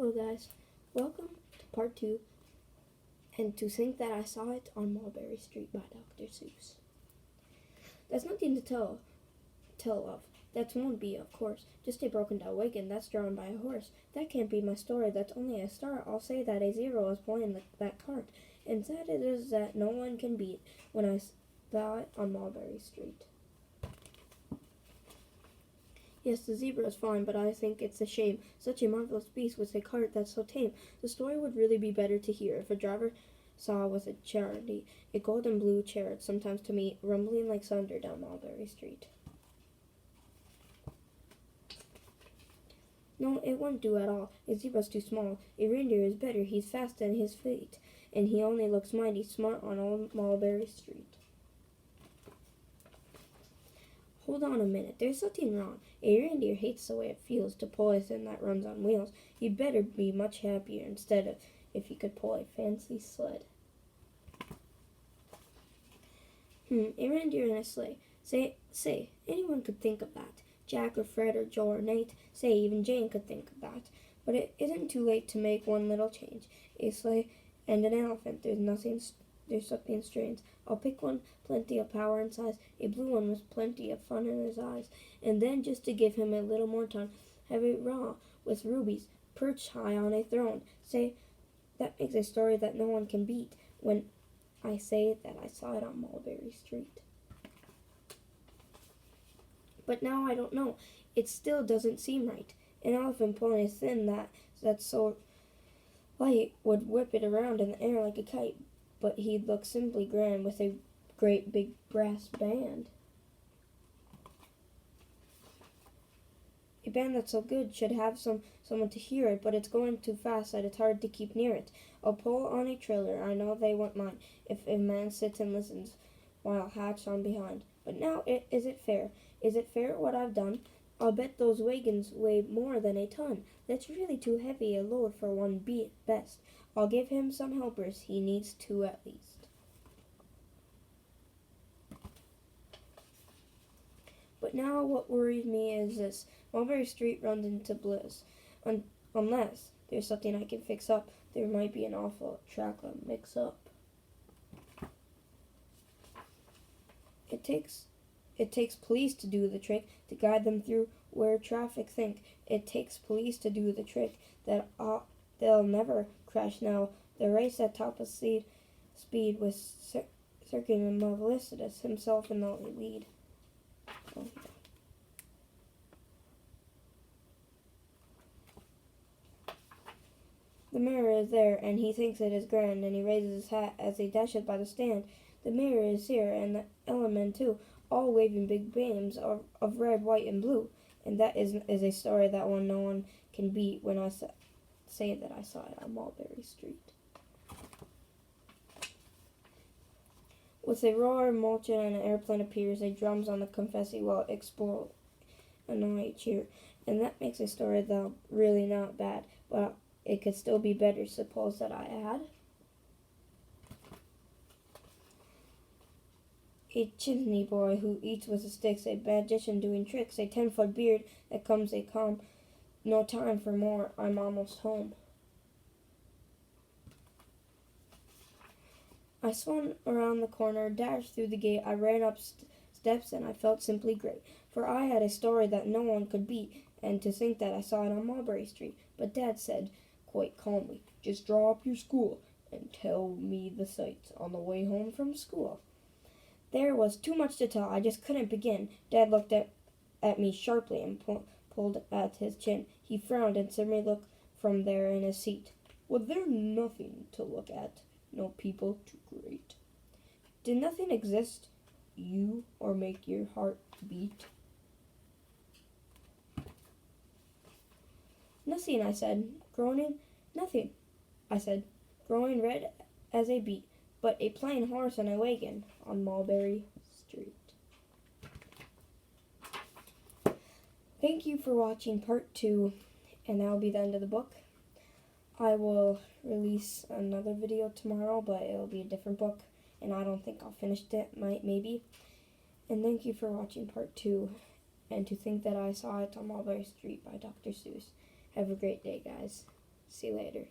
Hello guys, welcome to part 2, and to think that I saw it on Mulberry Street by Dr. Seuss. There's nothing to tell of. That won't be, of course, just a broken down wagon that's drawn by a horse. That can't be my story, that's only a start. I'll say that a zero is pulling that cart, and that it is that no one can beat when I saw it on Mulberry Street. Yes, the zebra is fine, but I think it's a shame. Such a marvelous beast with a cart that's so tame. The story would really be better to hear if a driver saw with a charity, a golden blue chariot, sometimes to meet, rumbling like thunder down Mulberry Street. No, it won't do at all. A zebra's too small. A reindeer is better. He's fast on his feet, and he only looks mighty smart on old Mulberry Street. Hold on a minute, there's something wrong. A reindeer hates the way it feels to pull a thing that runs on wheels. He'd better be much happier instead of if he could pull a fancy sled. A reindeer in a sleigh. Say, anyone could think of that. Jack or Fred or Joe or Nate. Say, even Jane could think of that. But it isn't too late to make one little change. A sleigh and an elephant. There's something strange. I'll pick one, plenty of power and size, a blue one with plenty of fun in his eyes, and then, just to give him a little more time, have a raw with rubies, perched high on a throne. Say, that makes a story that no one can beat when I say that I saw it on Mulberry Street. But now I don't know. It still doesn't seem right. An elephant pulling a thing that's so light would whip it around in the air like a kite. But he'd look simply grand with a great big brass band. A band that's so good should have someone to hear it, but it's going too fast that it's hard to keep near it. I'll pull on a trailer, I know they won't mind, if a man sits and listens while hatched on behind. But now, is it fair? Is it fair what I've done? I'll bet those wagons weigh more than a ton. That's really too heavy a load for one best. I'll give him some helpers. He needs 2 at least. But now what worries me is this. Mulberry Street runs into bliss. Unless there's something I can fix up, there might be an awful chocolate mix-up. It takes police to do the trick, to guide them through where traffic think. It takes police to do the trick that they'll never crash now. The race at top of speed with circling Melvillicitus himself in the lead. Oh, yeah. The mirror is there, and he thinks it is grand, and he raises his hat as he dashes by the stand. The mirror is here, and the element too, all waving big beams of red, white, and blue. And that is a story that no one can beat when I say that I saw it on Mulberry Street. With a roar, motion, and an airplane appears, a drums on the confetti will explode annoy cheer. And that makes a story that really not bad, but it could still be better. Suppose that I had a chimney boy who eats with a stick, a magician doing tricks, a 10-foot beard that comes a calm. No time for more, I'm almost home. I swung around the corner, dashed through the gate, I ran up steps, and I felt simply great. For I had a story that no one could beat, and to think that I saw it on Mulberry Street. But Dad said, quite calmly, just draw up your school, and tell me the sights on the way home from school. There was too much to tell, I just couldn't begin. Dad looked at me sharply and pulled at his chin. He frowned and suddenly looked from there in his seat. Was there nothing to look at? No people too great? Did nothing exist, you, or make your heart beat? Nothing, I said, nothing, I said, growing red as a beet, but a plain horse and a wagon on Mulberry Street. Thank you for watching part 2, and that will be the end of the book. I will release another video tomorrow, but it'll be a different book, and I don't think I'll finish it, maybe. And thank you for watching part 2, and to think that I saw it on Mulberry Street by Dr. Seuss. Have a great day, guys. See you later.